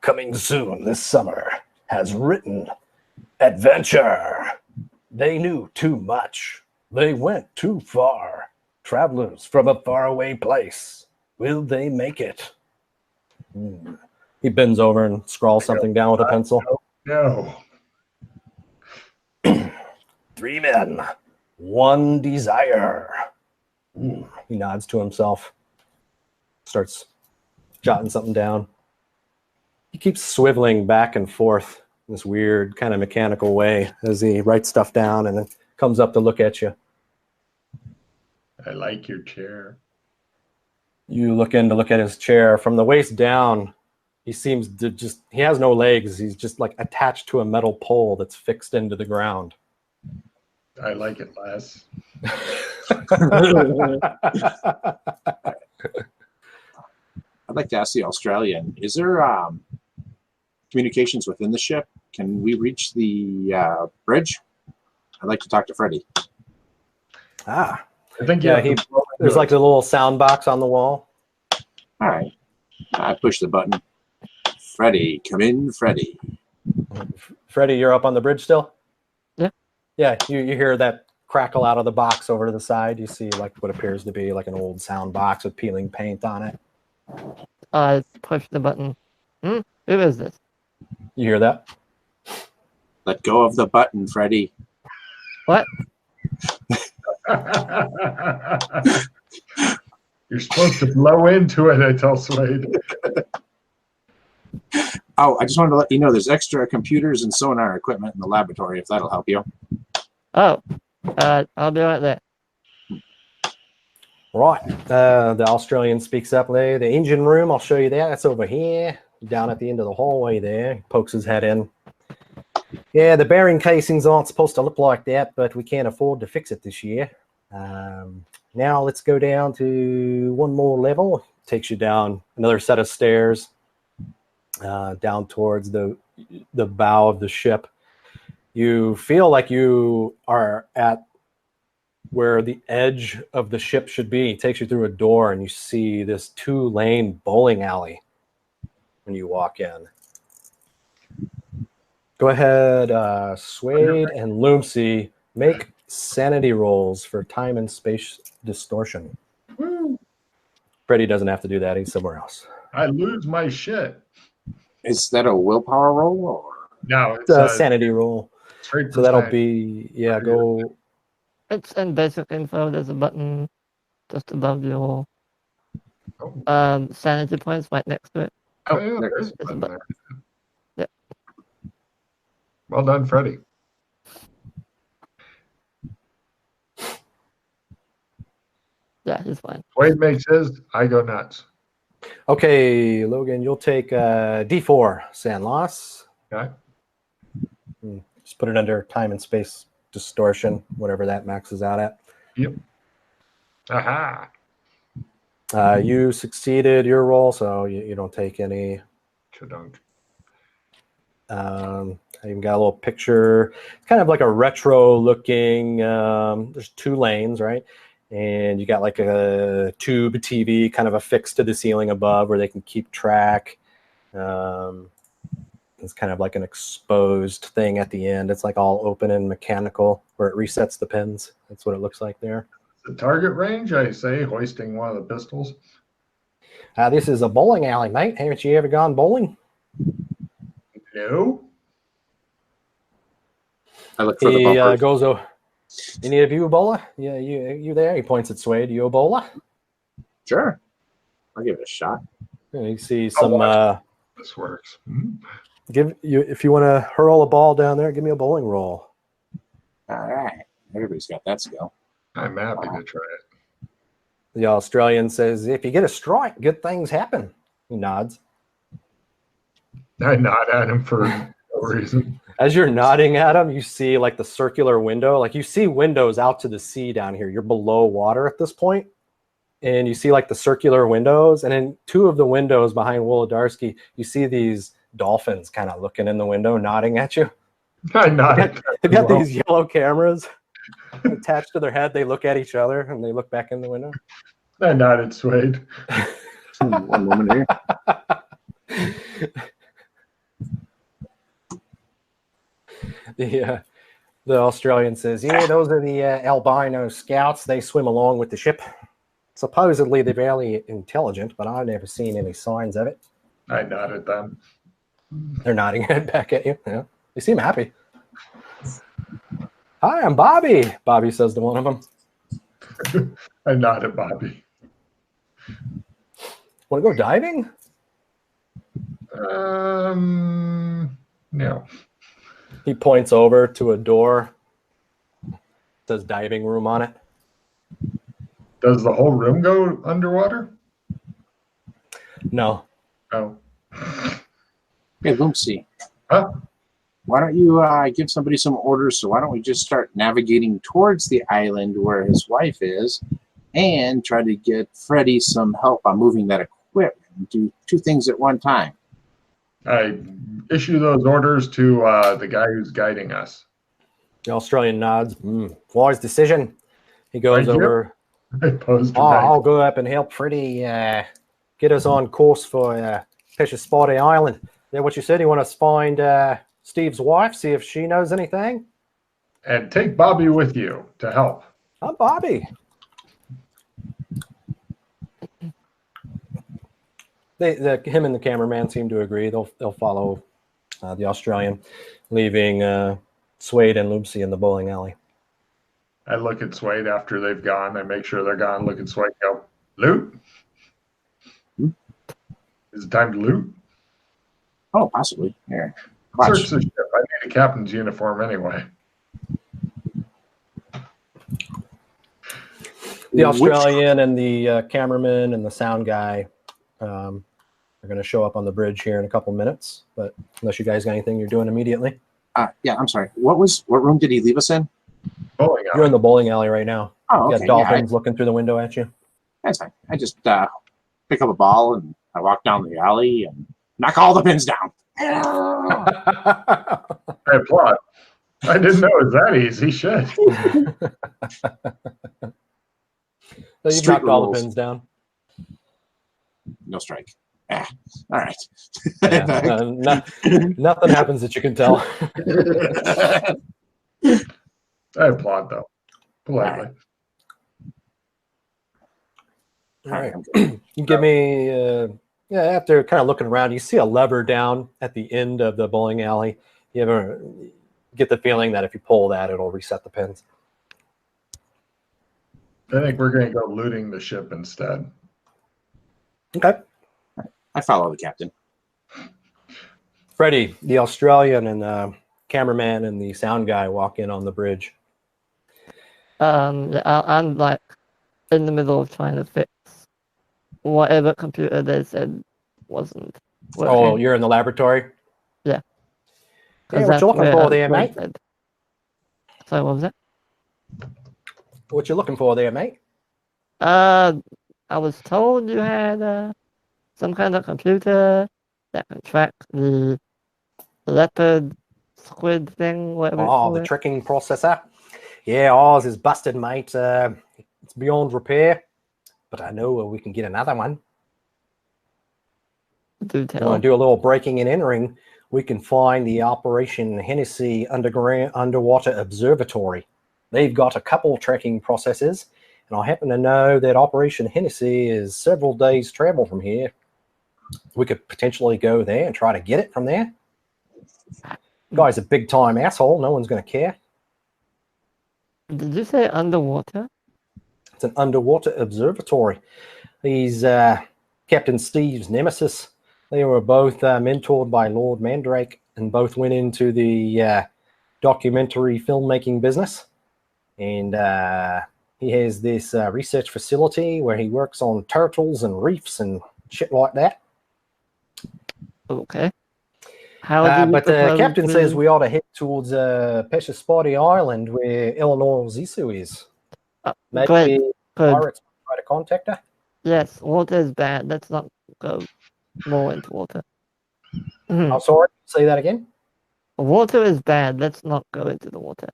coming soon this summer, has written adventure. They knew too much. They went too far. Travelers from a faraway place. Will they make it? He bends over and scrawls something down with a pencil. No. 3 men, 1 desire. He nods to himself, starts jotting something down. He keeps swiveling back and forth in this weird kind of mechanical way as he writes stuff down and then comes up to look at you. I like your chair. You look in to look at his chair. From the waist down, he seems to he has no legs. He's just like attached to a metal pole that's fixed into the ground. I like it less. I'd like to ask the Australian, is there communications within the ship? Can we reach the bridge? I'd like to talk to Freddie. I think there's like a little sound box on the wall. All right. I push the button. Freddie, come in, Freddie. Freddie, you're up on the bridge still? Yeah. Yeah, you hear that crackle out of the box over to the side. You see like what appears to be like an old sound box with peeling paint on it. Push the button. Who is this? You hear that? Let go of the button, Freddie. What? You're supposed to blow into it, I tell Slade. Oh, I just wanted to let you know there's extra computers and sonar equipment in the laboratory, if that'll help you. Oh, I'll be right there. Right. The Australian speaks up there. The engine room, I'll show you that. That's over here, down at the end of the hallway there. He pokes his head in. Yeah, the bearing casings aren't supposed to look like that, but we can't afford to fix it this year. Now let's go down to one more level. Takes you down another set of stairs down towards the bow of the ship. You feel like you are at where the edge of the ship should be. It takes you through a door and you see this 2-lane bowling alley when you walk in. Go ahead, Suede and Loomsy, make sanity rolls for time and space distortion. Freddie doesn't have to do that. He's somewhere else. I lose my shit. Is that a willpower roll? Or? No, it's a sanity roll. So that'll be, go. It's in basic info. There's a button just above your sanity points right next to it. Oh, yeah, there's a button there. Yeah. Well done, Freddie. Yeah, he's fine. Wade makes his, I go nuts. Okay, Logan, you'll take D4 sand loss. Okay. Just put it under time and space distortion, whatever that maxes out at. Yep. Aha. You succeeded your roll, so you don't take any. Chadunk. I even got a little picture. It's kind of like a retro-looking. There's 2 lanes, right? And you got like a tube TV kind of affixed to the ceiling above where they can keep track. It's kind of like an exposed thing at the end. It's like all open and mechanical where it resets the pins. That's what it looks like there. The target range, I say, hoisting one of the pistols. This is a bowling alley, mate. Haven't you ever gone bowling? No. I look for the bumpers. Goes over. Any of you a bowler? Yeah, you there? He points at Suede. You a bowler? Sure. I'll give it a shot. You see some. This works. Give you if you want to hurl a ball down there. Give me a bowling roll. All right. Everybody's got that skill. I'm happy to try it. The Australian says, "If you get a strike, good things happen." He nods. I nod at him for no reason. As you're nodding at him, you see like the circular window. Like you see windows out to the sea down here. You're below water at this point. And you see like the circular windows. And in 2 of the windows behind Wolodarski, you see these dolphins kind of looking in the window, nodding at you. I nodded. They got these yellow cameras attached to their head. They look at each other and they look back in the window. I nodded, Suede. One moment here. The Australian says, yeah, those are the albino scouts. They swim along with the ship. Supposedly they're very intelligent, but I've never seen any signs of it. I nodded then. They're nodding head back at you. Yeah. They seem happy. Hi, I'm Bobby, Bobby says to one of them. I nodded, Bobby. Want to go diving? No. He points over to a door. It says diving room on it. Does the whole room go underwater? No. Oh. Hey, Loomsy, Huh? why don't you give somebody some orders? So why don't we just start navigating towards the island where his wife is and try to get Freddy some help on moving that equipment? Do two things at one time. I issue those orders to the guy who's guiding us. The Australian nods. Wise decision. He goes Thank you. over. I posed to I'll go up and help Freddy get us on course for Precious Spotty Island. Is that what you said? You want us to find Steve's wife, see if she knows anything? And take Bobby with you to help. I'm Bobby. Him and the cameraman seem to agree. They'll follow the Australian, leaving Suede and Loopsy in the bowling alley. I look at Suede after they've gone. I make sure they're gone. Look at Suede. Go, loot? Is it time to loot? Oh, possibly. Here. Watch. Search the ship. I need a captain's uniform anyway. The Australian and the cameraman and the sound guy are going to show up on the bridge here in a couple minutes. But unless you guys got anything you're doing immediately. Yeah, I'm sorry. What room did he leave us in? Bowling You're in the bowling alley right now. Oh, You okay. got dolphins looking through the window at you. That's fine. I just pick up a ball and I walk down the alley and knock all the pins down. I applaud. I didn't know it was that easy. Shit. So you Street knocked all the rules. pins down. No strike. All right. Yeah, nothing happens that you can tell. I applaud, though. Politely. All right. You give me, after kind of looking around, you see a lever down at the end of the bowling alley. You ever get the feeling that if you pull that, it'll reset the pins. I think we're going to go looting the ship instead. Okay. I follow the captain. Freddie, the Australian, and the cameraman and the sound guy walk in on the bridge. I'm like in the middle of trying to fix whatever computer they said wasn't working. Oh, you're in the laboratory? Yeah. Yeah, what you looking for there, mate? Sorry, what was that? What you looking for there, mate? I was told you had some kind of computer that can track the leopard squid thing, whatever. Oh, the tracking processor. Yeah, ours is busted, mate. It's beyond repair, but I know we can get another one. Do You tell. want to do a little breaking and entering? We can find the Operation Hennessy underwater observatory. They've got a couple tracking processes, and I happen to know that Operation Hennessy is several days' travel from here. We could potentially go there and try to get it from there. Guy's a big-time asshole. No one's going to care. Did you say underwater? It's an underwater observatory. He's Captain Steve's nemesis. They were both mentored by Lord Mandrake and both went into the documentary filmmaking business. And he has this research facility where he works on turtles and reefs and shit like that. Okay. How But the captain says we ought to head towards Precious Spotty Island where Eleanor Zissou is. Maybe great. Good. pirates try to contact her. Yes, water is bad. Let's not go more into water. I'm sorry, say that again. Water is bad. Let's not go into the water.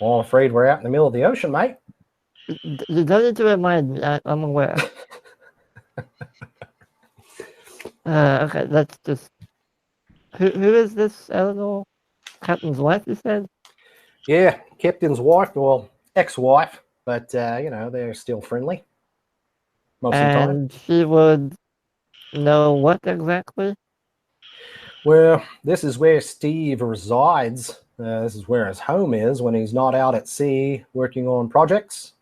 Well, I'm afraid we're out in the middle of the ocean, mate. You don't need to remind me. I'm aware. Okay, let's just. Who is this Eleanor? captain's wife, you said? Yeah, captain's wife, well, ex-wife, but they're still friendly most of the time. And she would know what exactly? Well, this is where Steve resides. This is where his home is when he's not out at sea working on projects.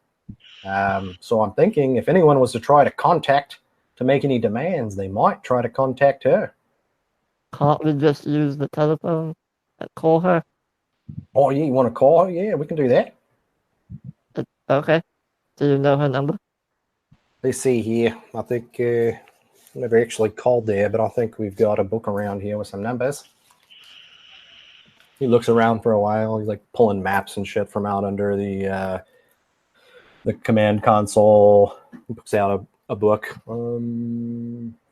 So I'm thinking if anyone was to try to make any demands, they might try to contact her. Can't we just use the telephone and call her? Oh, yeah, you want to call her? Yeah, we can do that. Okay. Do you know her number? Let's see here. I think never actually called there, but I think we've got a book around here with some numbers. He looks around for a while. He's like pulling maps and shit from out under the command console. He picks out a book.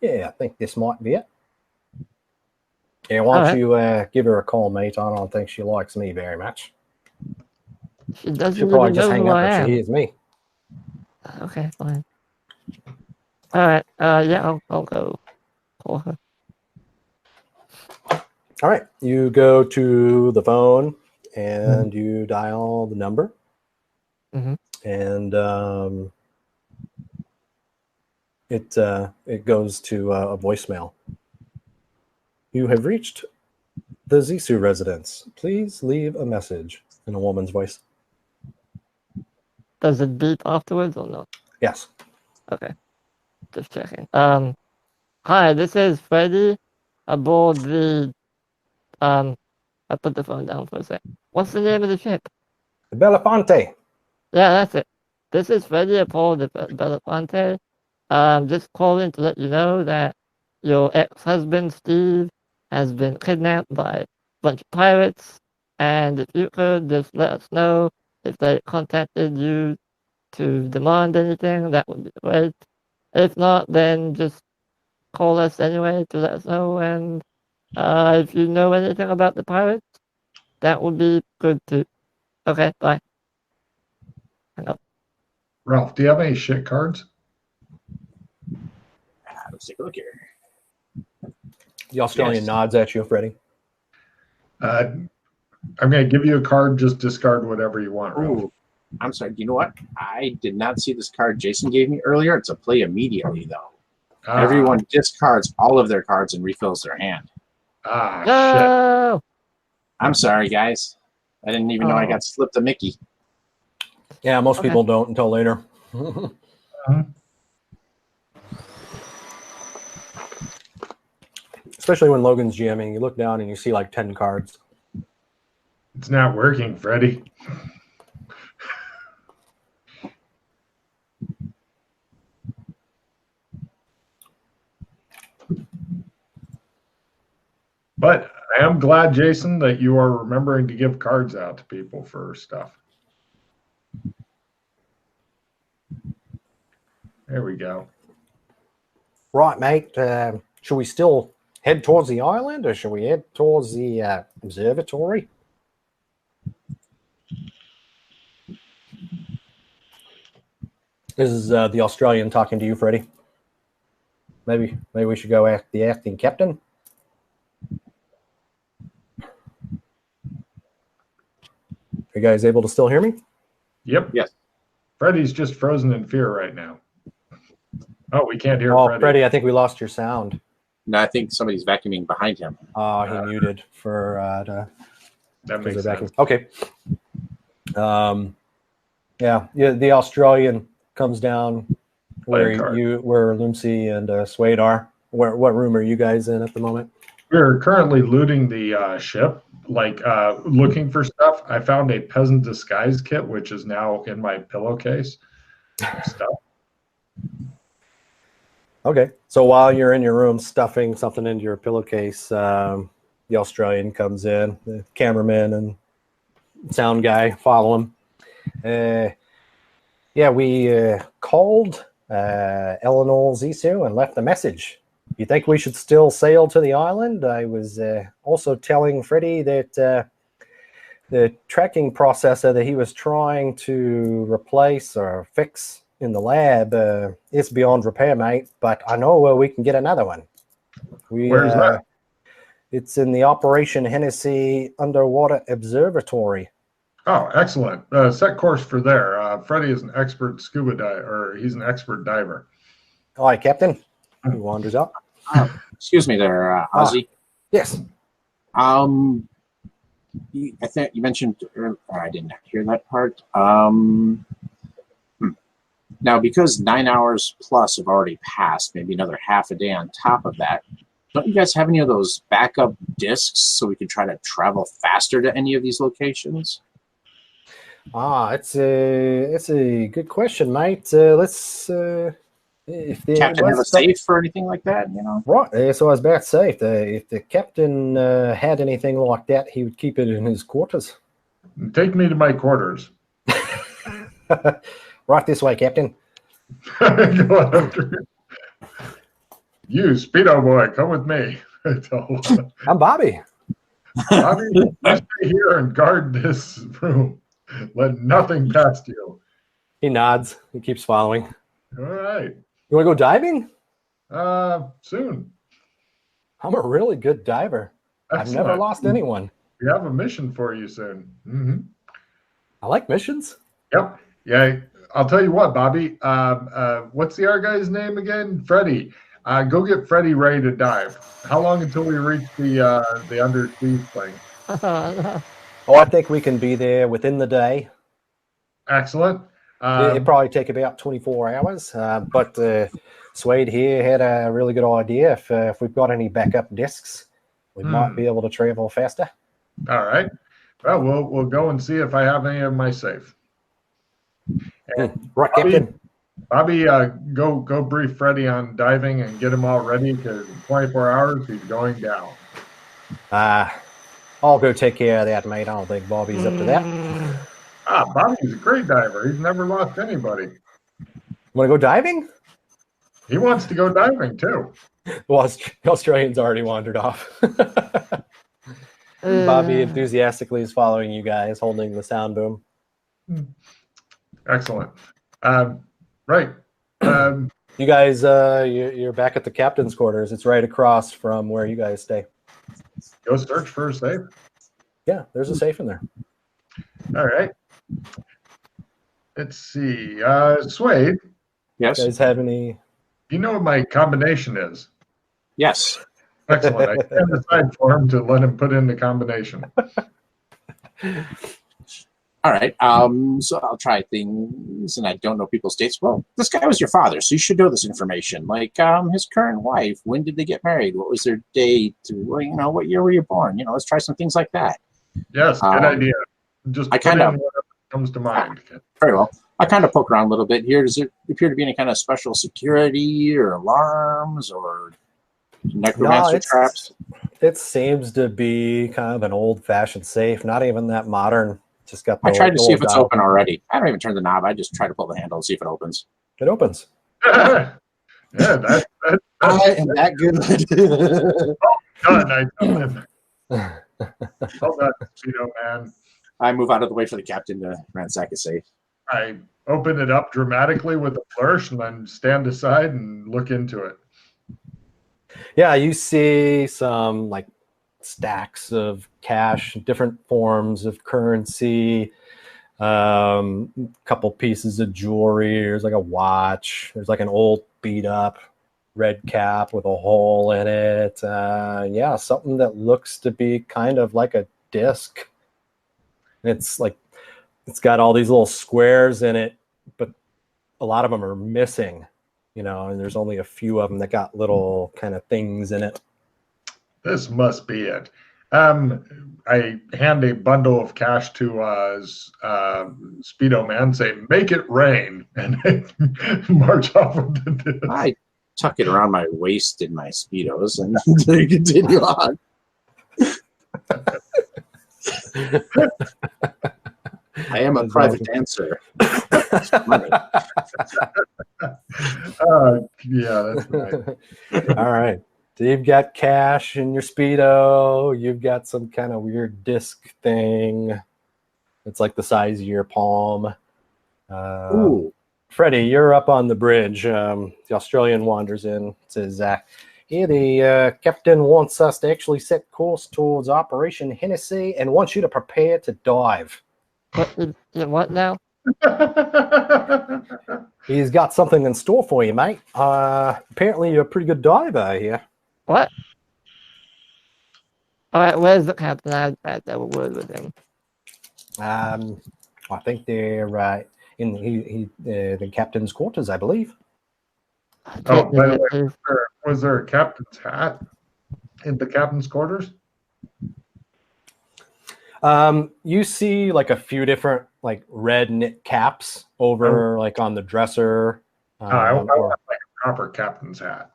Yeah, I think this might be it. Yeah, why don't you give her a call, mate? I don't think she likes me very much. She doesn't She'll probably even just know hang who up I if she am. hears me. Okay, fine. Alright, yeah, I'll go call her. All right, you go to the phone and you dial the number. Mhm. And it goes to a voicemail. You have reached the Zisu residence. Please leave a message in a woman's voice. Does it beep afterwards or not? Yes. Okay. Just checking. Hi, this is Freddy aboard the I put the phone down for a sec. What's the name of the ship? Belafonte. Yeah, that's it. This is Freddy aboard the Belafonte. Just calling to let you know that your ex-husband Steve has been kidnapped by a bunch of pirates, and if you could just let us know if they contacted you to demand anything, that would be great. If not, then just call us anyway to let us know, and if you know anything about the pirates, that would be good too. Okay, bye. Hang up. Ralph, do you have any shit cards? Let's take a look here. The Australian Yes. nods at you, Freddie. I'm going to give you a card. Just discard whatever you want, Ralph. Ooh, I'm sorry. You know what? I did not see this card Jason gave me earlier. It's a play immediately, though. Everyone discards all of their cards and refills their hand. Shit. No! I'm sorry, guys. I didn't even know I got slipped a Mickey. Yeah, most Okay. people don't until later. Especially when Logan's GMing, you look down and you see like 10 cards. It's not working, Freddie. But I am glad, Jason, that you are remembering to give cards out to people for stuff. There we go. Right, mate. Should we still head towards the island or should we head towards the observatory? This is the Australian talking to you, Freddie. Maybe we should go ask the acting captain. Are you guys able to still hear me? Yep. Yes. Freddie's just frozen in fear right now. Oh, we can't hear Freddie. Freddie, I think we lost your sound. No, I think somebody's vacuuming behind him. Oh, he muted for That makes sense. Okay. Yeah, the Australian comes down where Lucy and Suede are. What room are you guys in at the moment? We're currently looting the ship, looking for stuff. I found a peasant disguise kit, which is now in my pillowcase. Stuff. Okay, so while you're in your room stuffing something into your pillowcase, the Australian comes in. The cameraman and sound guy follow him. Yeah, we called Eleanor Zissou and left a message. You think we should still sail to the island? I was also telling Freddie that the tracking processor that he was trying to replace or fix in the lab is beyond repair, mate. But I know where we can get another one. Where's that? It's in the Operation Hennessy Underwater Observatory. Oh, excellent. Set course for there. Freddie is an expert scuba diver, or he's an expert diver. All right, Captain. He wanders up. Excuse me there, Ozzy. Yes. I think you mentioned, I didn't hear that part. Now, because 9 hours plus have already passed, maybe another half a day on top of that, don't you guys have any of those backup discs so we can try to travel faster to any of these locations? It's a good question, mate. Let's if the Captain have a safe or anything like that, you know? Right. So I was about to say, if the captain had anything like that, he would keep it in his quarters. Take me to my quarters. Right this way, Captain. Go after. You, Speedo boy, come with me. I'm Bobby. Bobby, you stay here and guard this room. Let nothing past you. He nods. He keeps following. All right. You want to go diving? Soon. I'm a really good diver. Excellent. I've never lost anyone. We have a mission for you soon. Mm-hmm. I like missions. Yep. Yeah. I'll tell you what, Bobby. What's the other guy's name again? Freddie. Go get Freddie ready to dive. How long until we reach the undersea thing? Oh, I think we can be there within the day. Excellent. It'd probably take about 24 hours. But Suede here had a really good idea. If we've got any backup discs, we might be able to travel faster. All right. Well, we'll go and see if I have any of my safe. Right, Captain. Bobby, go brief Freddie on diving and get him all ready because in 24 hours he's going down. I'll go take care of that, mate. I don't think Bobby's up to that. Bobby's a great diver. He's never lost anybody. Want to go diving? He wants to go diving too. Well, the Australian's already wandered off. Bobby enthusiastically is following you guys, holding the sound boom. Excellent. Right. You guys, you're back at the captain's quarters. It's right across from where you guys stay. Go search for a safe. Yeah, there's a safe in there. All right. Let's see. Suede. Yes. You guys have any? You know what my combination is? Yes. Excellent. I stand aside for him to let him put in the combination. All right. So I'll try things, and I don't know people's dates. Well, this guy was your father, so you should know this information. Like his current wife. When did they get married? What was their date? Well, you know, what year were you born? You know, let's try some things like that. Yes, good idea. Just put in whatever comes to mind. Very well. I kind of poke around a little bit here. Does it appear to be any kind of special security or alarms or necromancer traps? It seems to be kind of an old-fashioned safe, not even that modern. Just got. I tried to see if it's open already. I don't even turn the knob. I just try to pull the handle and see if it opens. It opens. Yeah, that's I am that good. Hold on, Speedo man. I move out of the way for the captain to ransack a safe. I open it up dramatically with a flourish and then stand aside and look into it. Yeah, you see some like stacks of cash, different forms of currency, couple pieces of jewelry. There's like a watch. There's like an old beat up red cap with a hole in it. Yeah, something that looks to be kind of like a disc. It's like it's got all these little squares in it, but a lot of them are missing, you know, and there's only a few of them that got little kind of things in it. This must be it. I hand a bundle of cash to Speedo Man, say, "Make it rain," and I march off with the disc. I tuck it around my waist in my Speedos and continue on. I am a private dancer. Yeah, that's right. All right. So you've got cash in your Speedo. You've got some kind of weird disc thing. It's like the size of your palm. Ooh. Freddie, you're up on the bridge. The Australian wanders in, says, Yeah, the captain wants us to actually set course towards Operation Hennessy and wants you to prepare to dive. What now? He's got something in store for you, mate. Apparently, you're a pretty good diver here. What? All right, where's the captain? I have a word with him. I think they're in the captain's quarters, I believe. Oh, by the way, was there a captain's hat in the captain's quarters? You see like a few different like red knit caps over like on the dresser. I want like a proper captain's hat.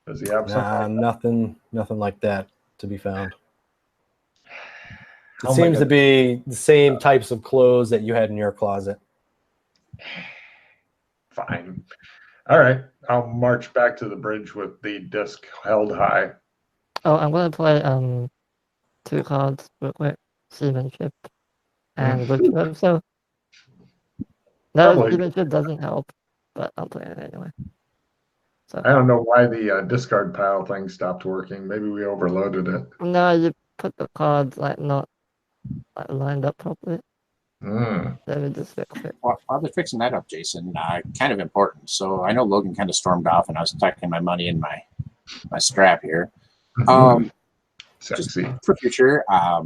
Does he have something? Nothing like that to be found. It seems to be the same types of clothes that you had in your closet. Fine. All right. I'll march back to the bridge with the disc held high. Oh, I'm gonna play 2 cards real quick. Seamanship and wisdom. So no, seamanship doesn't help, but I'll play it anyway. So I don't know why the discard pile thing stopped working. Maybe we overloaded it. no, you put the cards like not like lined up properly. Let me just fix it. While they're fixing that up, Jason, kind of important. So I know Logan kind of stormed off, and I was tucking my money in my strap here. Sexy. Just for future, I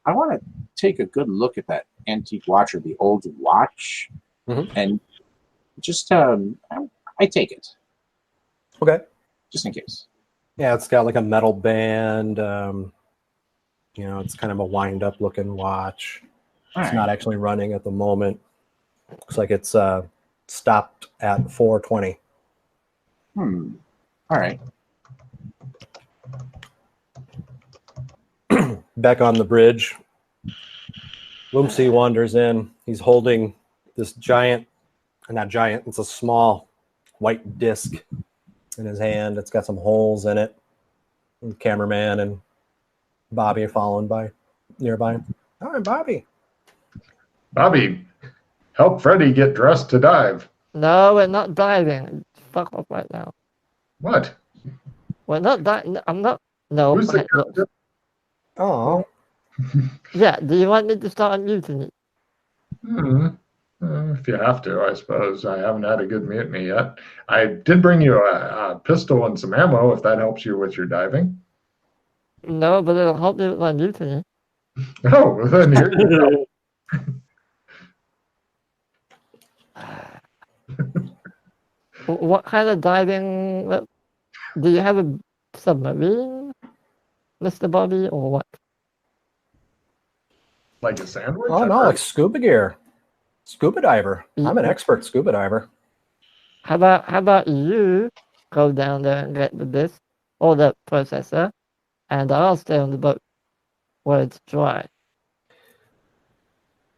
want to take a good look at that antique watch or the old watch, and just I take it. Okay. Just in case. Yeah, it's got like a metal band. It's kind of a wind-up looking watch. It's not actually running at the moment. Looks like it's stopped at 4:20. All right. Back on the bridge, Loomsy wanders in. He's holding this it's a small white disc in his hand. It's got some holes in it. And the cameraman and Bobby are following by nearby. All right, Bobby. Bobby, help Freddy get dressed to dive. No, we're not diving. Fuck off right now. What? We're not diving. I'm not. No. Who's the captain? Oh. Yeah, do you want me to start a mutiny? If you have to, I suppose. I haven't had a good mutiny yet. I did bring you a pistol and some ammo, if that helps you with your diving. No, but it'll help me with my mutiny. Oh, well then here you go. What kind of diving? Do you have a submarine, Mr. Bobby, or what? Like a sandwich? Oh, no, like scuba gear. Scuba diver. I'm an expert scuba diver. How about you go down there and get the disc or the processor, and I'll stay on the boat where it's dry.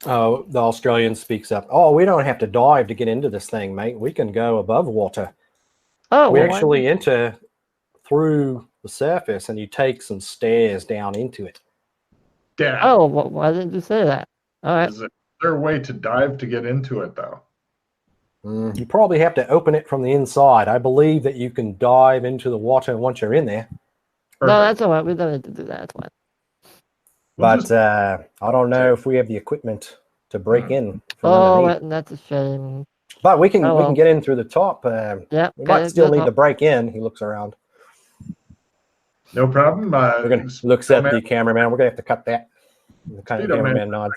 Oh, the Australian speaks up. Oh, we don't have to dive to get into this thing, mate. We can go above water. Oh, we actually enter through the surface, and you take some stairs down into it. Yeah. Oh, why didn't you say that? All right. Is there a way to dive to get into it, though? You probably have to open it from the inside. I believe that you can dive into the water once you're in there. Perfect. No, that's all right. We don't need to do that. That's fine. But I don't know if we have the equipment to break in from underneath. That's a shame. But we can get in through the top. Yeah, we might still need to break in. He looks around. No problem. Looks at the cameraman. We're gonna have to cut that. The cameraman nods.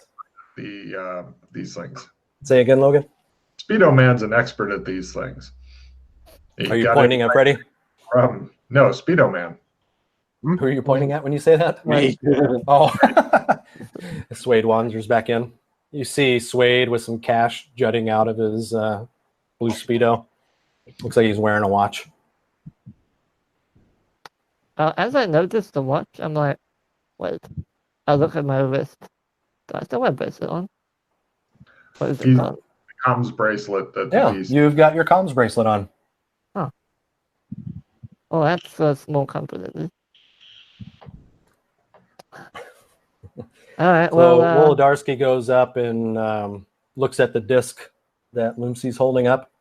These things. Say again, Logan. Speedo Man's an expert at these things. Are you pointing at Freddy? No, Speedo Man. Who are you pointing at when you say that? Me. Oh, Suede wanders back in. You see Suede with some cash jutting out of his blue Speedo. Looks like he's wearing a watch. As I noticed the watch, I'm like, wait. I look at my wrist. Do I still have a bracelet on? What is it called? Comms bracelet. You've got your comms bracelet on. Oh. Oh, that's a small comfort. All right. Well, Wolodarski goes up and looks at the disc that Loomsy's holding up.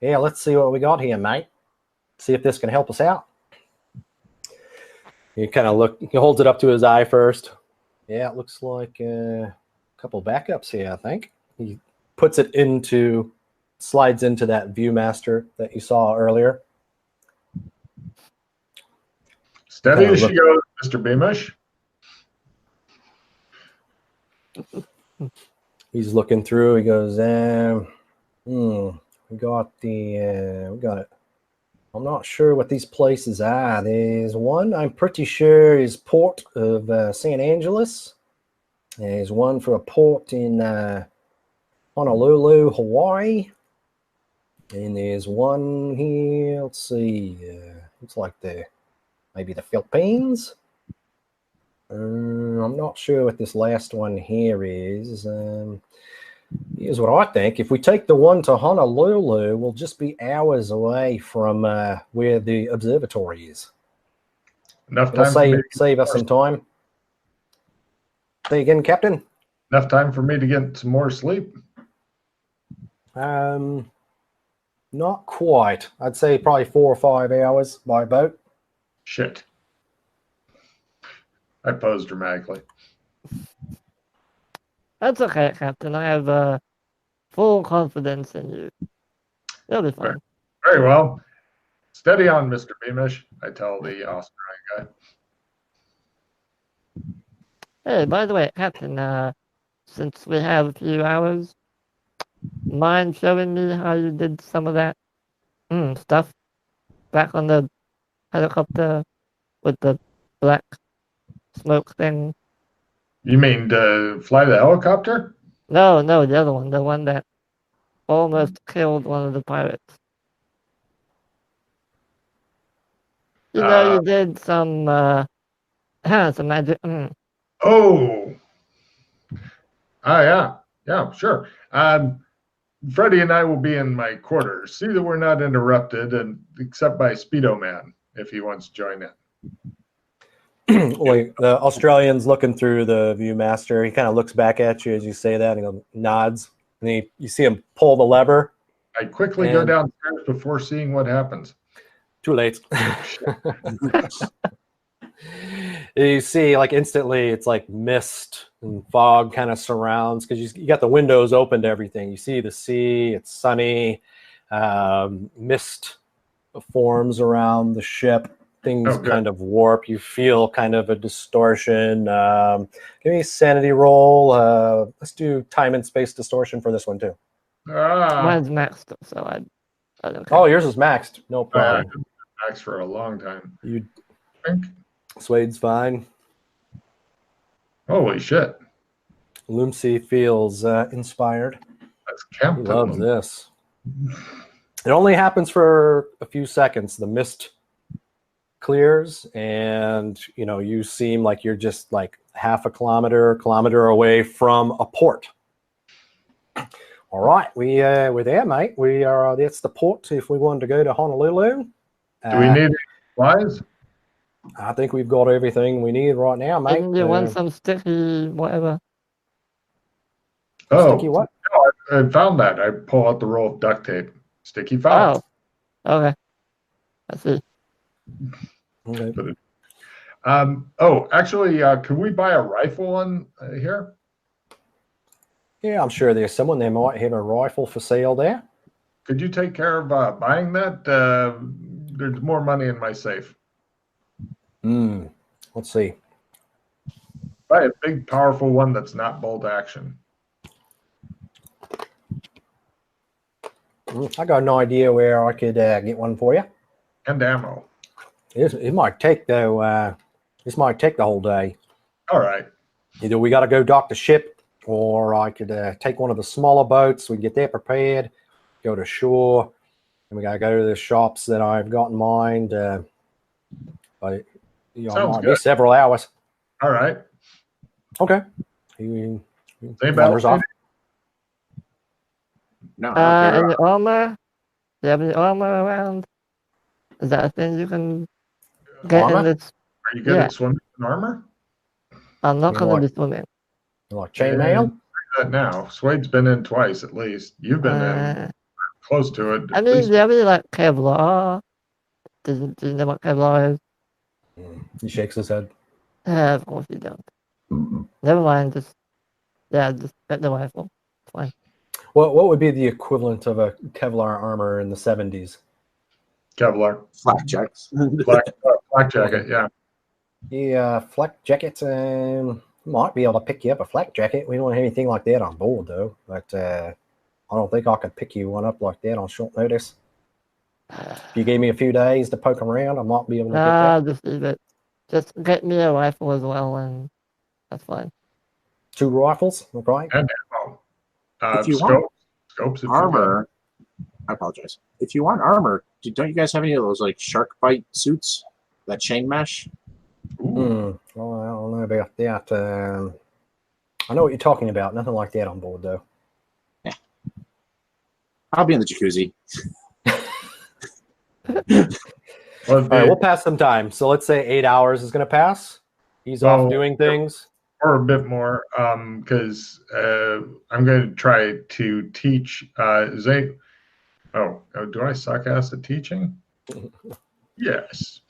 Yeah, let's see what we got here, mate. See if this can help us out. He kind of he holds it up to his eye first. Yeah, it looks like a couple backups here, I think. He puts it slides into that Viewmaster that you saw earlier. Steady as she goes, Mr. Beamish. He's looking through. He goes, we got it. I'm not sure what these places are. There's one I'm pretty sure is port of San Angeles. There's one for a port in Honolulu, Hawaii. And there's one here, let's see, looks like maybe the Philippines. I'm not sure what this last one here is. Here's what I think. If we take the one to Honolulu, we'll just be hours away from where the observatory is. Enough It'll time save us some time. Say again, Captain? Enough time for me to get some more sleep? Not quite. I'd say probably 4 or 5 hours by boat. Shit. I posed dramatically. That's okay, Captain. I have full confidence in you. It'll be fine. Very well. Steady on, Mr. Beamish, I tell the Australian guy. Hey, by the way, Captain, since we have a few hours, mind showing me how you did some of that stuff back on the helicopter with the black smoke thing? You mean to fly the helicopter? No, the other one, the one that almost killed one of the pirates. You know, you did some magic. Oh, yeah, sure. Freddie and I will be in my quarters. See that we're not interrupted, and except by Speedo Man if he wants to join in. Well, the Australian's looking through the Viewmaster. He kind of looks back at you as you say that, and he nods. And you see him pull the lever. I quickly go downstairs before seeing what happens. Too late. You see, like instantly, it's like mist and fog kind of surrounds because you got the windows open to everything. You see the sea. It's sunny. Mist forms around the ship. Things kind of warp. You feel kind of a distortion. Give me a sanity roll. Let's do time and space distortion for this one too. Mine's maxed, so I don't care. Oh, yours is maxed. No problem. Maxed for a long time. You think Suede's fine. Holy shit! Loomsy feels inspired. That's Captain. He loves this. It only happens for a few seconds. The mist clears, and you seem like you're just like half a kilometer away from a port. All right, we're there, mate. We are. That's the port. If we wanted to go to Honolulu, do we need any supplies? I think we've got everything we need right now, mate. And you want some sticky whatever? Sticky what? No, I found that. I pull out the roll of duct tape. Sticky file. Oh, okay. I see. Okay. Actually, could we buy a rifle on here? Yeah, I'm sure there's someone there might have a rifle for sale there. Could you take care of buying that? There's more money in my safe. Let's see. Buy a big, powerful one that's not bolt action. I got no idea where I could get one for you. And ammo. It might take though. This might take the whole day. All right. Either we got to go dock the ship, or I could take one of the smaller boats. We can get that prepared, go to shore, and we got to go to the shops that I've got in mind. But it might be several hours. All right. Okay. Wanders off. No. Any armor? Do you have any armor around? Is that a thing you can get in this? Are you good at swimming in armor? I'm not going to be swimming. Like chainmail? That now. Suede's been in twice at least. You've been in close to it. I mean, do you have any like Kevlar? Do you know what Kevlar is? He shakes his head. Of course you don't. Never mind. Just get the rifle. It's fine. What would be the equivalent of a Kevlar armor in the 70s? Kevlar. Flak checks. Flak jacket, yeah. Yeah, flak jackets. Might be able to pick you up a flak jacket. We don't have anything like that on board, though. But I don't think I could pick you one up like that on short notice. If you gave me a few days to poke around, I might be able to get that. Just leave it. Just get me a rifle as well, and that's fine. 2 rifles, okay? And ammo. If you want Scopes. If armor, I apologize. If you want armor, don't you guys have any of those like shark bite suits? That chain mesh? Ooh. Well, I don't know about that. I know what you're talking about. Nothing like that on board, though. Yeah. I'll be in the jacuzzi. All right, we'll pass some time. So let's say 8 hours is going to pass. He's off doing things. Or a bit more, because I'm going to try to teach Zay. Oh, do I suck ass at teaching? Yes.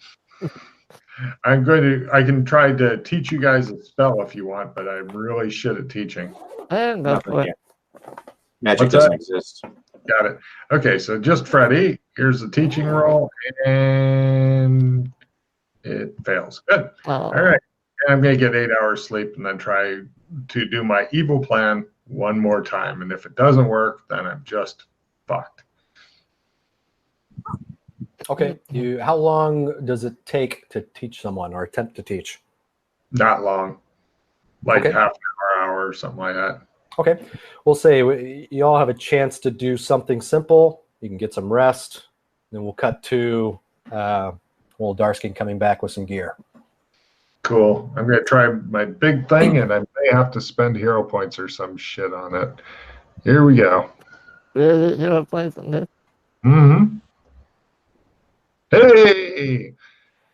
I can try to teach you guys a spell if you want, but I'm really shit at teaching. Go for it. Magic doesn't exist. Got it. Okay, so just Freddy. Here's the teaching roll, and it fails. Good. All right. And I'm going to get 8 hours sleep and then try to do my evil plan one more time. And if it doesn't work, then I'm just fucked. Okay. How long does it take to teach someone or attempt to teach? Not long. Like Okay. half an hour or something like that. Okay. We'll say you all have a chance to do something simple. You can get some rest. Then we'll cut to Darskin coming back with some gear. Cool. I'm going to try my big thing, and I may have to spend hero points or some shit on it. Here we go. Really, hero points on this? Mm-hmm. Hey!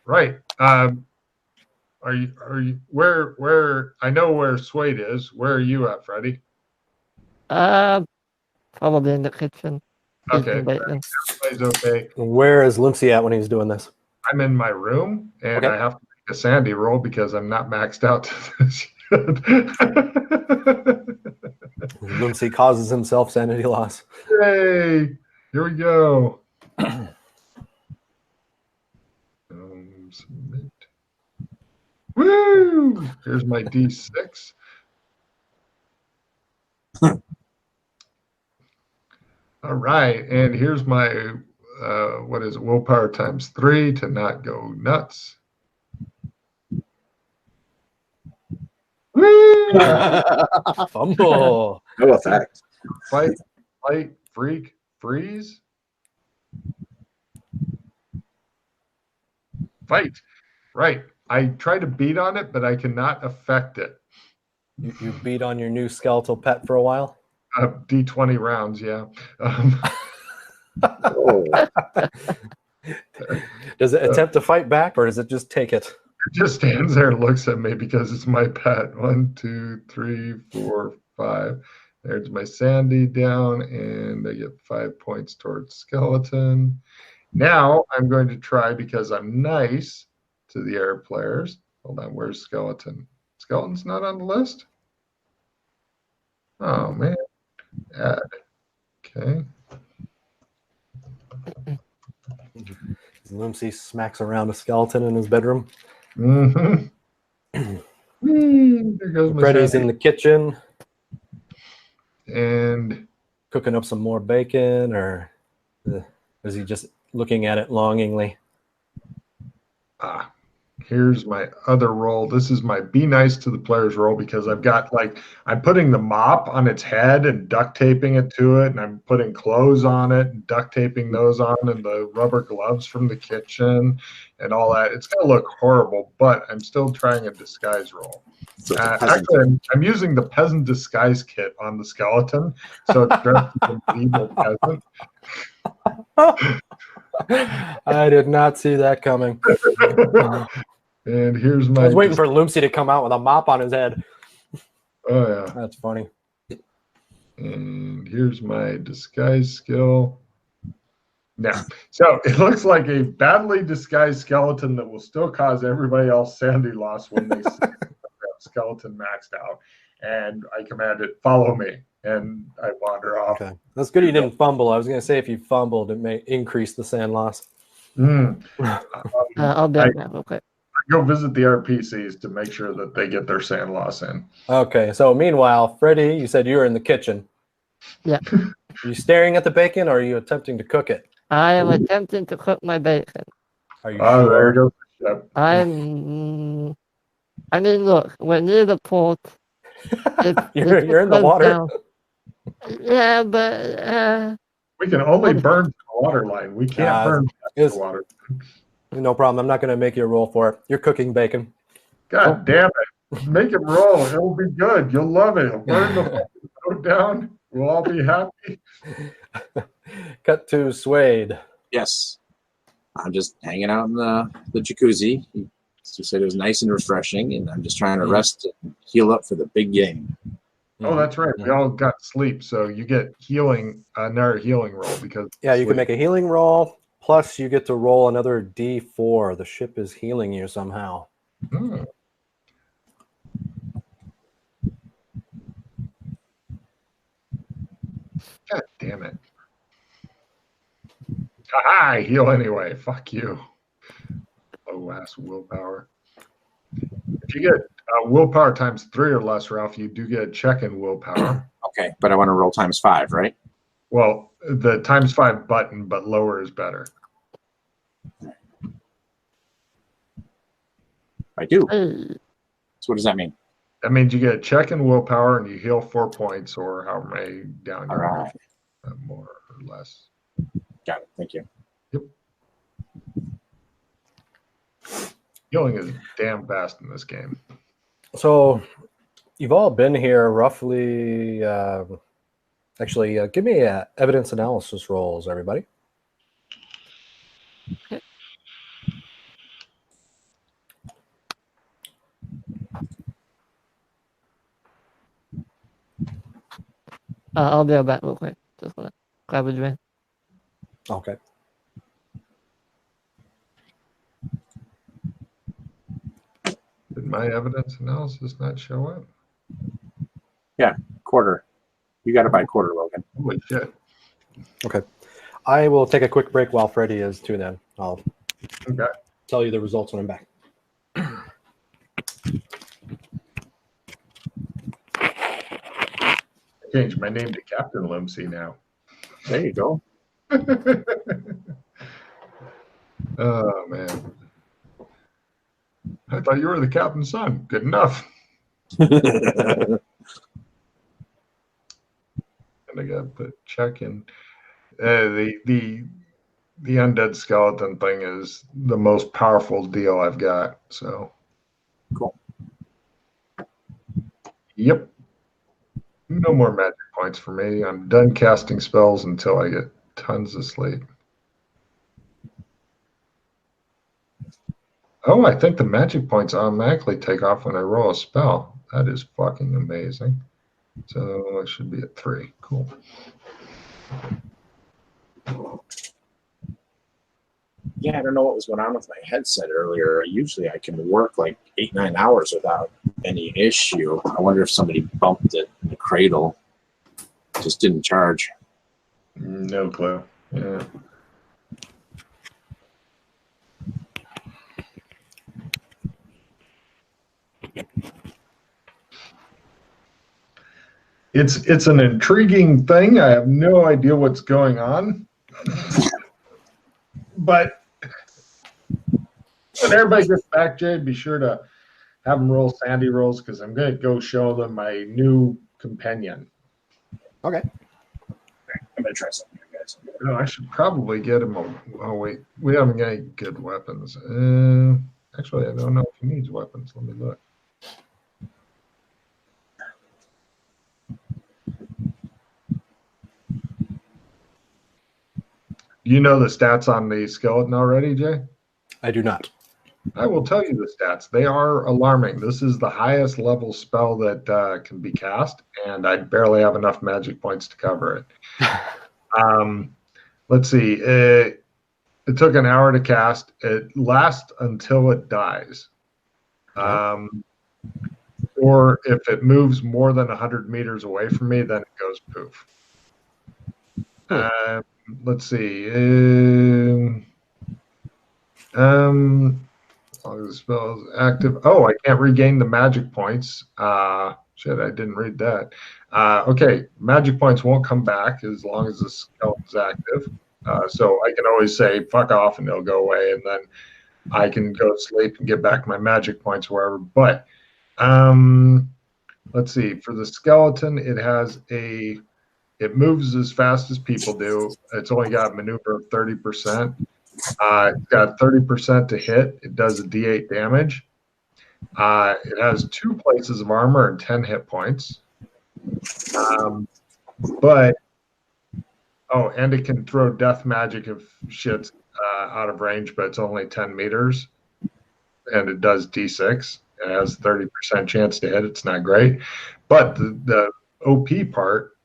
Right. Are you where I know where Suede is. Where are you at, Freddy? Probably in the kitchen. Okay. Okay. Okay. Where is Lumpsy at when he's doing this? I'm in my room, and Okay. I have to make a Sandy roll because I'm not maxed out to this yet. Lumpsy causes himself sanity loss. Yay! Here we go. Submit. Woo! Here's my D6. All right, and here's my what is it? Willpower times 3 to not go nuts. Woo! Fumble. No effect. Fight, freak, freeze. Fight. Right. I try to beat on it, but I cannot affect it. You beat on your new skeletal pet for a while? D20 rounds, yeah. Does it attempt to fight back, or does it just take it? It just stands there and looks at me because it's my pet. 1, 2, 3, 4, 5. There's my Sandy down, and I get 5 points towards skeleton. Now I'm going to try, because I'm nice to the air players. Hold on, where's skeleton? Skeleton's not on the list? Oh, man. Add. Okay. Lumpsy smacks around a skeleton in his bedroom. Mm-hmm. There goes my Freddy's Sandy. in the kitchen And cooking up some more bacon, or is he just looking at it longingly? Here's my other roll. This is my be nice to the players roll, because I've got, like, I'm putting the mop on its head and duct taping it to it, and I'm putting clothes on it and duct taping those on, and the rubber gloves from the kitchen and all that. It's going to look horrible, but I'm still trying a disguise roll. So Actually, I'm using the peasant disguise kit on the skeleton, so it's dressed as an evil peasant. I did not see that coming. And here's my. I was waiting for Lumpsy to come out with a mop on his head. Oh yeah. That's funny. And here's my disguise skill. No. So it looks like a badly disguised skeleton that will still cause everybody else sanity loss when they see that skeleton maxed out. And I command it, follow me. And I wander off. Okay. That's good you didn't fumble. I was going to say if you fumbled, it may increase the sand loss. I'll be right back real quick. I go visit the RPCs to make sure that they get their sand loss in. Okay. So meanwhile, Freddie, you said you were in the kitchen. Yeah. Are you staring at the bacon or are you attempting to cook it? I am attempting to cook my bacon. Are you Oh, there sure? you go. Yep. I mean, look, we're near the port. You're in the water. Down. Yeah, but We can only burn the water line. We can't burn the water. No problem. I'm not going to make you a roll for it. You're cooking bacon. God damn it. Make it roll. It'll be good. You'll love it. It'll burn the boat down. We'll all be happy. Cut to Suede. Yes. I'm just hanging out in the jacuzzi. You said it was nice and refreshing, and I'm just trying to rest and heal up for the big game. Oh, that's right. We all got sleep, so you get healing, another healing roll because you can make a healing roll. Plus, you get to roll another D4. The ship is healing you somehow. Hmm. God damn it. I heal anyway. Fuck you. Low ass willpower. If you get willpower times 3 or less, Ralph, you do get a check in willpower. Okay, but I want to roll ×5, right? Well, the ×5 button, but lower is better. I do. hey, So what does that mean? That means you get a check in willpower and you heal 4 points or however many down All you right. are, more or less. Got it. Thank you. Healing is damn fast in this game. So, you've all been here roughly. Give me evidence analysis rolls, everybody. I'll be right back real quick. Just want to grab a drink. Okay. Did my evidence analysis not show up? Yeah, quarter. You got it by quarter, Logan. Holy shit. Okay. I will take a quick break while Freddie is too then. I'll Okay. tell you the results when I'm back. I changed my name to Captain Limsey now. There you go. Oh, man. I thought you were the captain's son. Good enough. And I got to put check in. The undead skeleton thing is the most powerful deal I've got. So, Cool. Yep. No more magic points for me. I'm done casting spells until I get tons of sleep. Oh, I think the magic points automatically take off when I roll a spell. That is fucking amazing. So I should be at 3. Cool. Yeah, I don't know what was going on with my headset earlier. Usually I can work like 8-9 hours without any issue. I wonder if somebody bumped it in the cradle. Just didn't charge. No clue. Yeah. It's an intriguing thing. I have no idea what's going on. But when everybody gets back, Jay, be sure to have them roll sandy rolls because I'm going to go show them my new companion. Okay. I'm going to try something here, guys. No, I should probably get him a... Oh, wait. We haven't got any good weapons. Actually, I don't know if he needs weapons. Let me look. You know the stats on the skeleton already, Jay? I do not. I will tell you the stats. They are alarming. This is the highest level spell that can be cast, and I barely have enough magic points to cover it. let's see. It took an hour to cast. It lasts until it dies. Okay. Or if it moves more than 100 meters away from me, then it goes poof. Let's see. The spell is active. Oh, I can't regain the magic points. Shit, I didn't read that. Okay, magic points won't come back as long as the skeleton's active. So I can always say fuck off and they'll go away, and then I can go to sleep and get back my magic points wherever. But let's see. For the skeleton, it moves as fast as people do. It's only got maneuver of 30%. It's got 30% to hit. It does a D8 damage. It has 2 places of armor and 10 hit points. And it can throw death magic if shit's out of range, but it's only 10 meters. And it does D6. It has 30% chance to hit. It's not great. But the OP part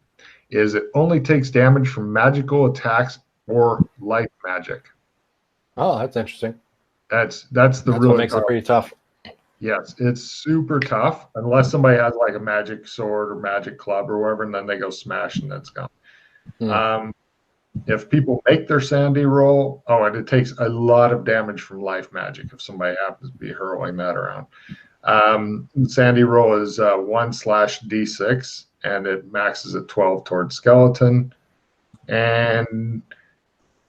is it only takes damage from magical attacks or life magic. Oh, that's interesting. That's What makes it pretty tough. Yes, it's super tough unless somebody has like a magic sword or magic club or whatever, and then they go smash and it's gone. If people make their sanity roll, and it takes a lot of damage from life magic if somebody happens to be hurling that around. Sandy roll is 1/D6, and it maxes at 12 towards skeleton, and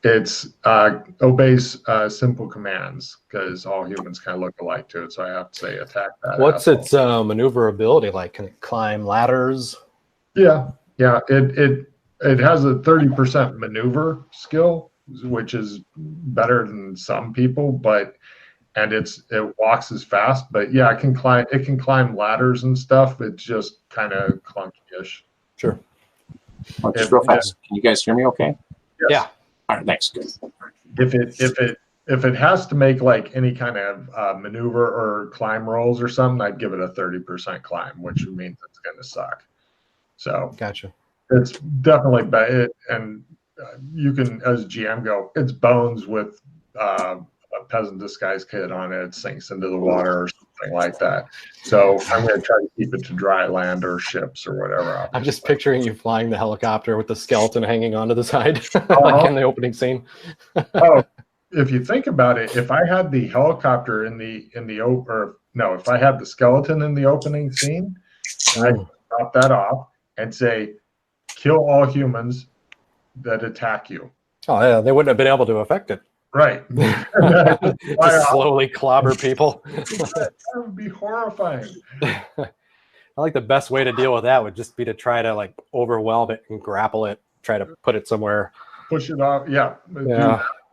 it's obeys simple commands because all humans kind of look alike to it. So I have to say attack that. What's its maneuverability like? Can it climb ladders? Yeah. It has a 30% maneuver skill, which is better than some people, and it walks as fast. But yeah, it can climb ladders and stuff. It's just kind of clunky-ish. Sure. Just real fast. Can you guys hear me okay? Yes. Yeah. All right, thanks. Good. If it has to make like any kind of maneuver or climb rolls or something, I'd give it a 30% climb, which means it's going to suck. So Gotcha. it's definitely better, and you can, as GM, go. It's bones with a peasant disguise kit on it. It sinks into the water or something like that. So I'm going to try to keep it to dry land or ships or whatever. I'm just picturing you flying the helicopter with the skeleton hanging onto the side, like in the opening scene. If you think about it, if I had the helicopter if I had the skeleton in the opening scene, I'd drop that off and say, kill all humans that attack you. Oh yeah, they wouldn't have been able to affect it. Right. Just slowly clobber people. That would be horrifying. I like the best way to deal with that would just be to try to like overwhelm it and grapple it, try to put it somewhere. Push it off,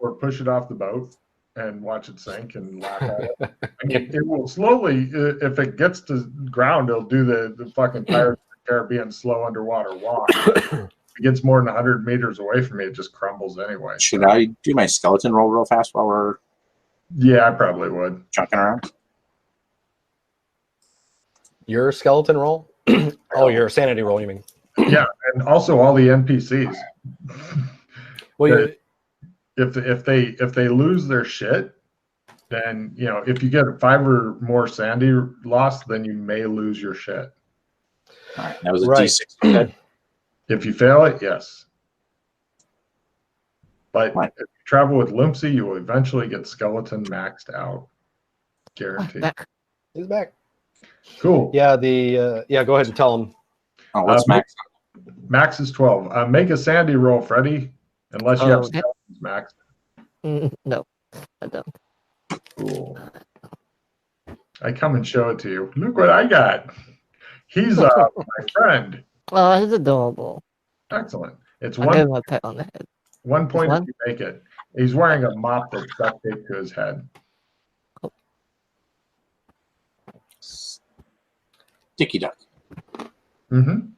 or push it off the boat and watch it sink and laugh at it. I mean, it will slowly, if it gets to ground, it'll do the fucking Pirates of the Caribbean slow underwater walk. If it gets more than 100 meters away from me, it just crumbles anyway. Should I do my skeleton roll real fast while we're Yeah, I probably would. chunking around? Your skeleton roll? Oh, your sanity roll, you mean? Yeah, and also all the NPCs. Well, if they lose their shit, then if you get 5 or more sandy loss, then you may lose your shit. All right, that was a D6. If you fail it, yes. But if you travel with Limpsy, you will eventually get skeleton maxed out. Guaranteed. He's back. Cool. Yeah, go ahead and tell him. Oh, what's max? Max is 12. Make a sandy roll, Freddy, unless you have skeletons max. No, I don't. Cool. I come and show it to you. Look what I got. He's my friend. Oh, he's adorable. Excellent. It's I'll give him a pat on the head. 1 point if you make it. He's wearing a mop that's duct taped to his head. Sticky duck. Mm-hmm.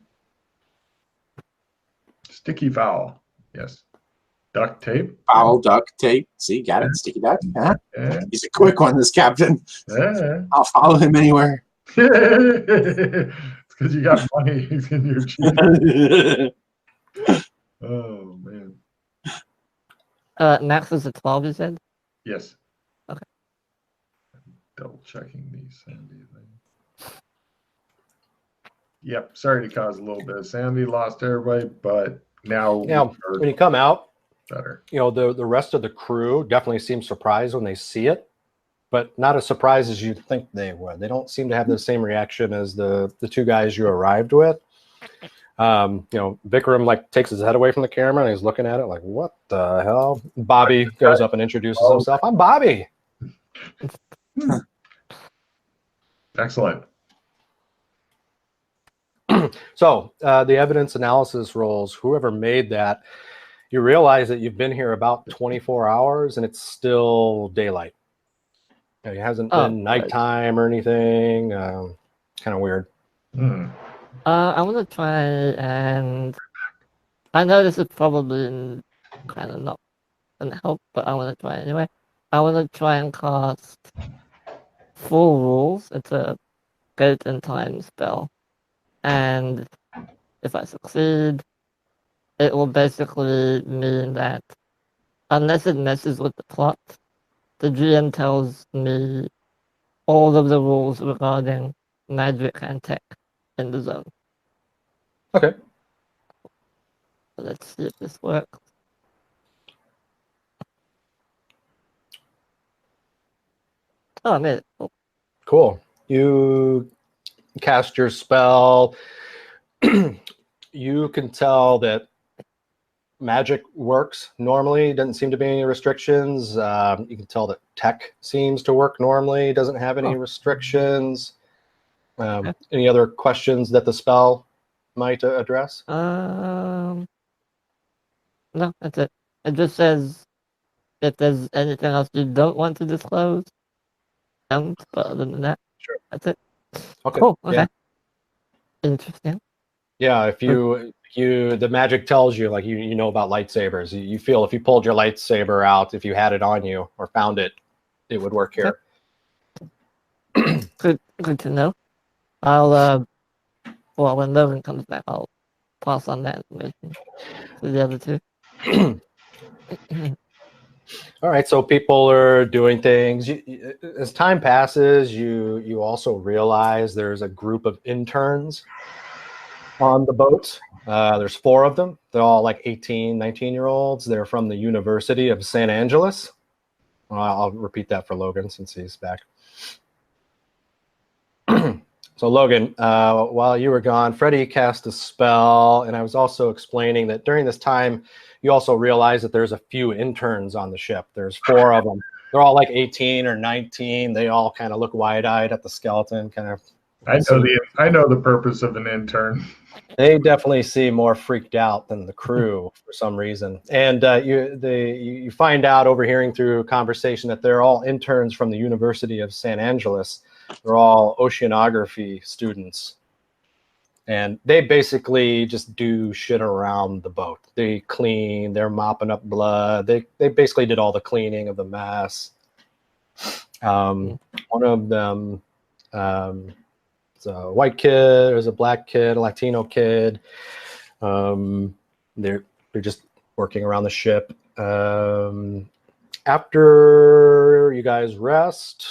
Sticky foul. Yes. Duct tape. Foul duct tape. See, got it. Sticky duck. Huh? Yeah. He's a quick one, this captain. Yeah. I'll follow him anywhere. It's because you got money in your cheek. Oh man. Max is a 12, you said? Yes. Okay. Double checking the Sandy thing. Yep. Sorry to cause a little bit of Sandy. Lost everybody, but now when you come out, better. The rest of the crew definitely seems surprised when they see it, but not as surprised as you'd think they would. They don't seem to have the same reaction as the two guys you arrived with. Vikram takes his head away from the camera and he's looking at it like, what the hell? Bobby goes up and introduces himself. I'm Bobby. Excellent. So the evidence analysis rolls, whoever made that, you realize that you've been here about 24 hours and it's still daylight. It hasn't been nighttime or anything. Kind of weird. I want to try and... I know this is probably kind of not going to help, but I want to try anyway. I want to try and cast Full Rules. It's a Ghost in Time spell. And if I succeed, it will basically mean that unless it messes with the plot, the GM tells me all of the rules regarding magic and tech in the zone. Okay. So let's see if this works. Oh, I made it. Cool. You cast your spell. You can tell that magic works normally. Doesn't seem to be any restrictions. You can tell that tech seems to work normally. Doesn't have any restrictions. Any other questions that the spell might address? No, that's it. It just says if there's anything else you don't want to disclose, don't. But other than that, Sure. That's it. Okay. Cool. Okay. Yeah. Interesting. Yeah, if the magic tells you, like you know about lightsabers. You feel if you pulled your lightsaber out, if you had it on you or found it, it would work here. Good to know. I'll when Logan comes back, I'll pass on that information to the other two. All right, so people are doing things. As time passes, you also realize there's a group of interns on the boat. There's 4 of them. They're all like 18, 19-year-olds. They're from the University of San Angeles. I'll repeat that for Logan since he's back. So Logan, while you were gone, Freddie cast a spell, and I was also explaining that during this time, you also realize that there's a few interns on the ship. There's 4 of them. They're all like 18 or 19. They all kind of look wide-eyed at the skeleton, kind of. I know the purpose of an intern. They definitely seem more freaked out than the crew for some reason. And you find out overhearing through conversation that they're all interns from the University of San Angeles. They're all oceanography students. And they basically just do shit around the boat. They clean, they're mopping up blood. They basically did all the cleaning of the mess. One of them, it's a white kid, there's a black kid, a Latino kid. They're just working around the ship. After you guys rest,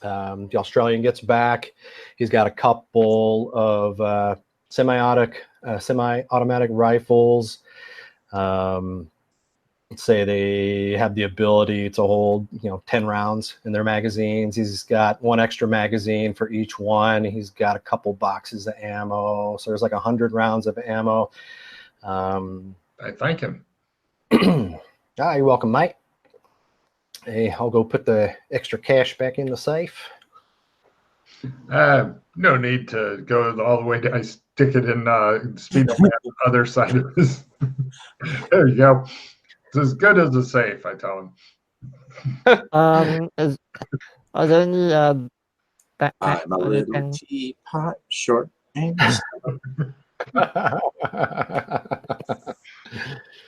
the Australian gets back. He's got a couple of semi-automatic rifles. Let's say they have the ability to hold 10 rounds in their magazines. He's got 1 extra magazine for each one. He's got a couple boxes of ammo, so there's like 100 rounds of ammo. I thank him. You're welcome, mate. Hey, I'll go put the extra cash back in the safe. No need to go all the way down. I stick it in speed up the other side of this. There you go. It's as good as a safe, I tell him. Are there any backpacks? I'm a little teapot, short and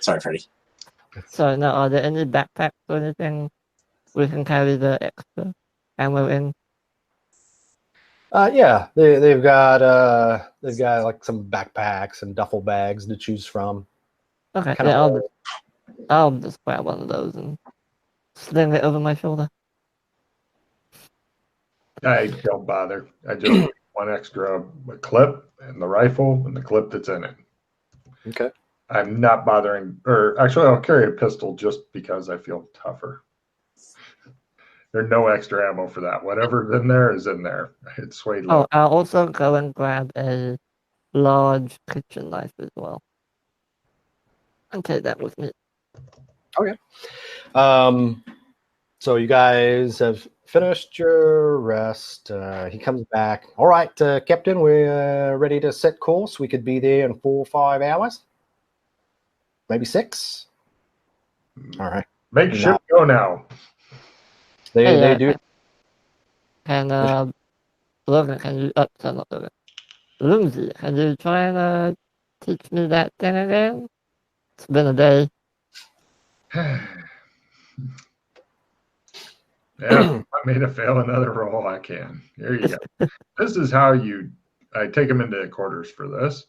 sorry, Freddie. So now, are there any backpacks or anything we can carry the extra ammo in? Yeah, they've got like some backpacks and duffel bags to choose from. Okay, Kinda yeah, I'll just grab one of those and sling it over my shoulder. I don't bother. I just put one extra clip and the rifle and the clip that's in it. Okay. I'm not bothering, or actually, I'll carry a pistol just because I feel tougher. There's no extra ammo for that. Whatever's in there is in there. It's way low. Oh, I'll also go and grab a large kitchen knife as well. And take that with me. Okay. So you guys have finished your rest. He comes back. All right, Captain, we're ready to set course. We could be there in 4 or 5 hours. Maybe 6. All right. Make ship go now. They do. And Logan, can you? Not Logan. Lindsay, can you try and teach me that thing again? It's been a day. Yeah, I made to fail another roll. I can. Here you go. This is how I take them into quarters for this.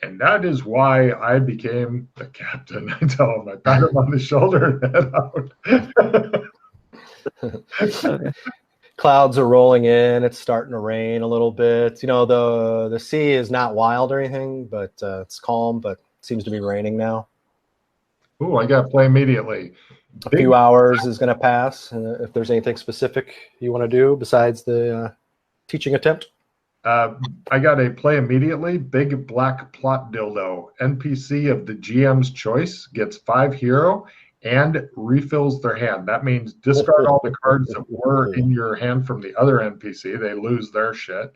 And that is why I became the captain. I tell him, I pat him on the shoulder and head out. Okay. Clouds are rolling in. It's starting to rain a little bit. You know, the sea is not wild or anything, but it's calm, but it seems to be raining now. Ooh, I got to play immediately. A few hours is going to pass. If there's anything specific you want to do besides the teaching attempt. I got a play immediately. Big black plot dildo. NPC of the GM's choice gets 5 hero and refills their hand. That means discard all the cards that were in your hand from the other NPC. They lose their shit.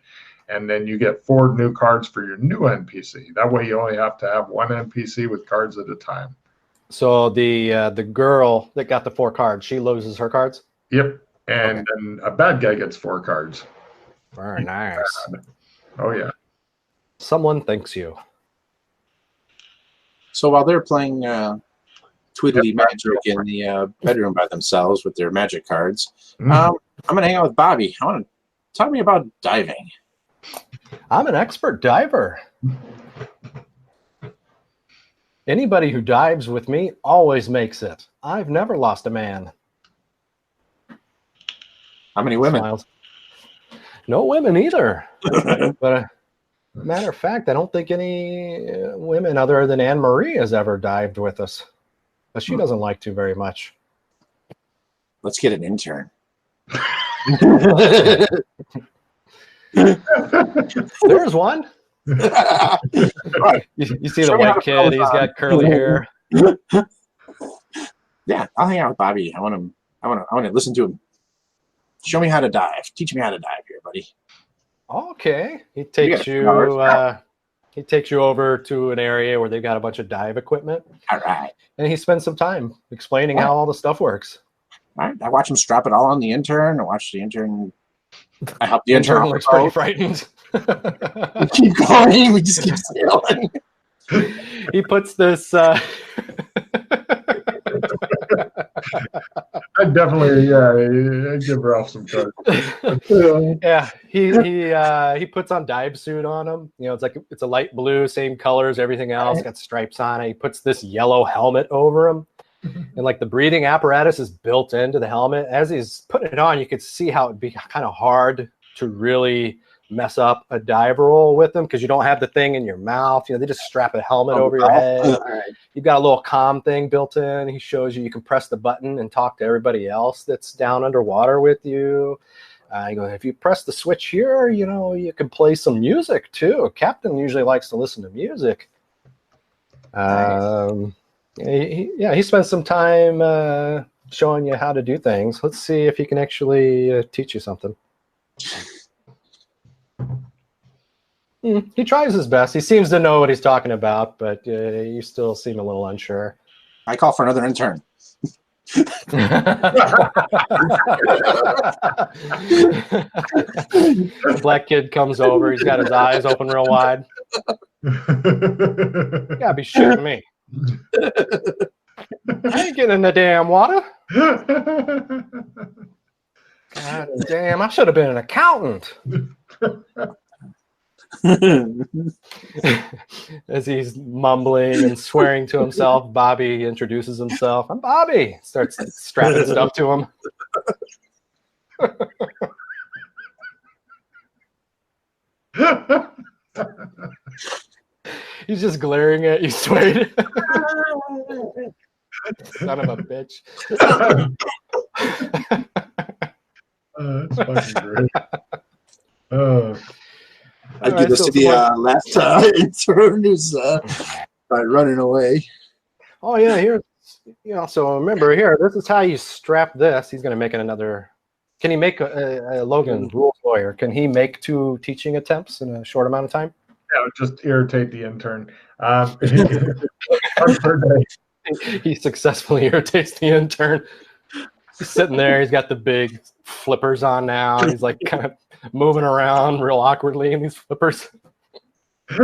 And then you get 4 new cards for your new NPC. That way you only have to have 1 NPC with cards at a time. So the girl that got the 4 cards, she loses her cards? Yep. And then a bad guy gets 4 cards. Very nice. Oh, yeah. Someone thanks you. So while they're playing Tweedly Magic in the bedroom by themselves with their magic cards, I'm going to hang out with Bobby. I want to talk to me about diving. I'm an expert diver. Anybody who dives with me always makes it. I've never lost a man. How many women? Smiles. No women either. But matter of fact, I don't think any women other than Anne Marie has ever dived with us. But she doesn't like to very much. Let's get an intern. There's one. You see the white kid, he's got curly hair. Yeah, I'll hang out with Bobby. I want to listen to him. Show me how to dive. Teach me how to dive here, buddy. Okay. He takes you over to an area where they've got a bunch of dive equipment. All right. And he spends some time explaining how all the stuff works. All right. I watch him strap it all on the intern. I watch the intern. I help the intern. Intern looks pretty frightened. We keep going. We just keep sailing. He puts this. I definitely, I give Ralph some credit. Yeah, he puts on dive suit on him. You know, it's a light blue, same colors, everything else. Got stripes on it. He puts this yellow helmet over him, and like the breathing apparatus is built into the helmet. As he's putting it on, you could see how it'd be kind of hard to really mess up a dive roll with them because you don't have the thing in your mouth. You know, they just strap a helmet over your head. You've got a little comm thing built in. He shows you can press the button and talk to everybody else that's down underwater with you. You go, if you press the switch here, you know, you can play some music too. Captain usually likes to listen to music. He spends some time showing you how to do things. Let's see if he can actually teach you something. He tries his best. He seems to know what he's talking about, but you still seem a little unsure. I call for another intern. The black kid comes over. He's got his eyes open real wide. You gotta be shitting me. I ain't getting in the damn water. God damn, I should have been an accountant. As he's mumbling and swearing to himself, Bobby introduces himself. I'm Bobby. Starts strapping stuff to him. He's just glaring at you, Swade. Son of a bitch. That's fucking great. I All give right, this so to the last intern who's running away. Oh yeah, here. So remember here, this is how you strap this. He's going to make another. Can he make a Logan rules lawyer? Can he make 2 teaching attempts in a short amount of time? Yeah, just irritate the intern. Per day. He successfully irritates the intern. He's sitting there. He's got the big flippers on now. He's like kind of moving around real awkwardly in these flippers. He's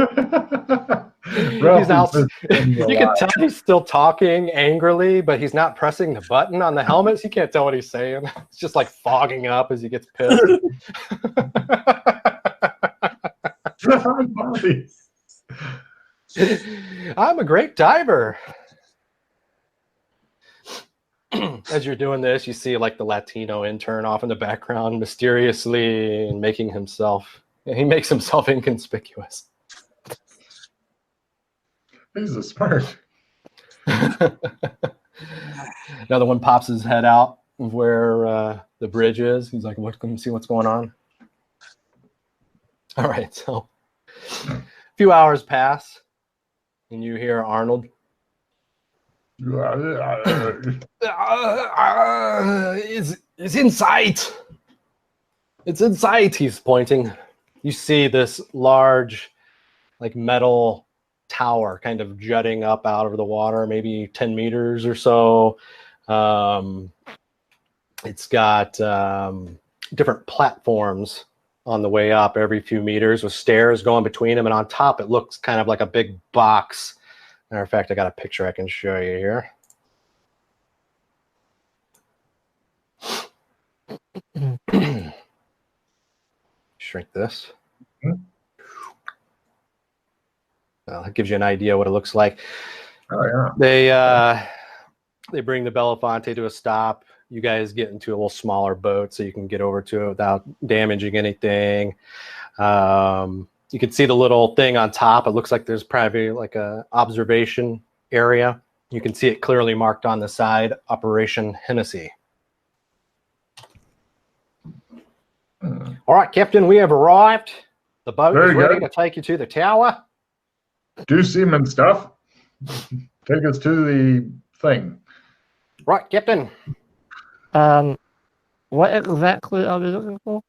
out. You can tell he's still talking angrily, but he's not pressing the button on the helmets. You can't tell what he's saying. It's just like fogging up as he gets pissed. I'm a great diver. As you're doing this, you see like the Latino intern off in the background, mysteriously and making himself. He makes himself inconspicuous. He's a smart. Another one pops his head out of where the bridge is. He's like, "Look, let me see what's going on." All right, so a few hours pass, and you hear Arnold. It's in sight. It's in sight. He's pointing. You see this large, like metal tower kind of jutting up out of the water, maybe 10 meters or so. It's got different platforms on the way up every few meters with stairs going between them. And on top, it looks kind of like a big box. Matter of fact, I got a picture I can show you here. Shrink this. That gives you an idea what it looks like. Oh yeah. They bring the Belafonte to a stop. You guys get into a little smaller boat so you can get over to it without damaging anything. You can see the little thing on top. It looks like there's probably like a observation area. You can see it clearly marked on the side, Operation Hennessy. All right, Captain, we have arrived. The boat is ready to take you to the tower. Do seaman stuff. Take us to the thing. Right, Captain. What exactly are we looking for?